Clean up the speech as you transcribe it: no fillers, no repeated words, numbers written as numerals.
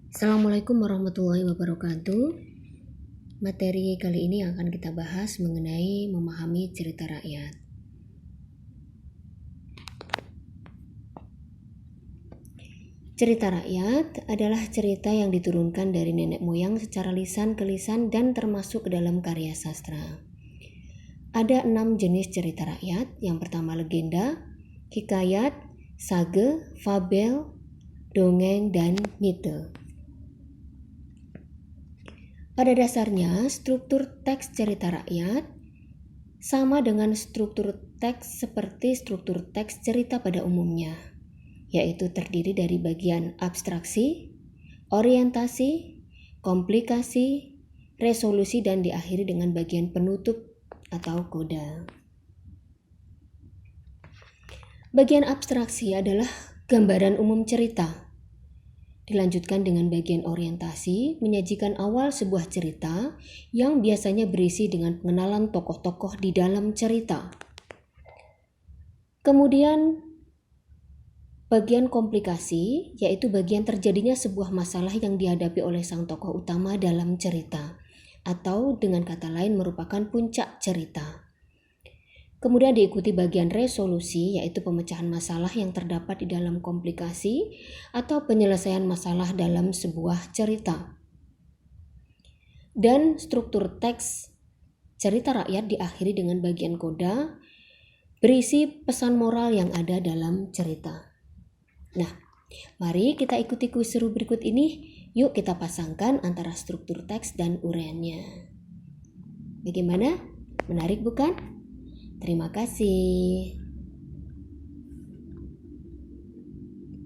Assalamualaikum warahmatullahi wabarakatuh. Materi kali ini akan kita bahas mengenai memahami cerita rakyat. Cerita rakyat adalah cerita yang diturunkan dari nenek moyang secara lisan ke lisan dan termasuk ke dalam karya sastra. Ada 6 jenis cerita rakyat. Yang pertama legenda, hikayat, sage, fabel, dongeng, dan mite. Pada dasarnya, struktur teks cerita rakyat sama dengan struktur teks seperti struktur teks cerita pada umumnya, yaitu terdiri dari bagian abstraksi, orientasi, komplikasi, resolusi, dan diakhiri dengan bagian penutup atau koda. Bagian abstraksi adalah gambaran umum cerita. Dilanjutkan dengan bagian orientasi, menyajikan awal sebuah cerita yang biasanya berisi dengan pengenalan tokoh-tokoh di dalam cerita. Kemudian bagian komplikasi, yaitu bagian terjadinya sebuah masalah yang dihadapi oleh sang tokoh utama dalam cerita, atau dengan kata lain merupakan puncak cerita. Kemudian diikuti bagian resolusi, yaitu pemecahan masalah yang terdapat di dalam komplikasi atau penyelesaian masalah dalam sebuah cerita. Dan struktur teks cerita rakyat diakhiri dengan bagian koda, berisi pesan moral yang ada dalam cerita. Nah, mari kita ikuti kuis seru berikut ini. Yuk kita pasangkan antara struktur teks dan uraiannya. Bagaimana? Menarik bukan? Terima kasih.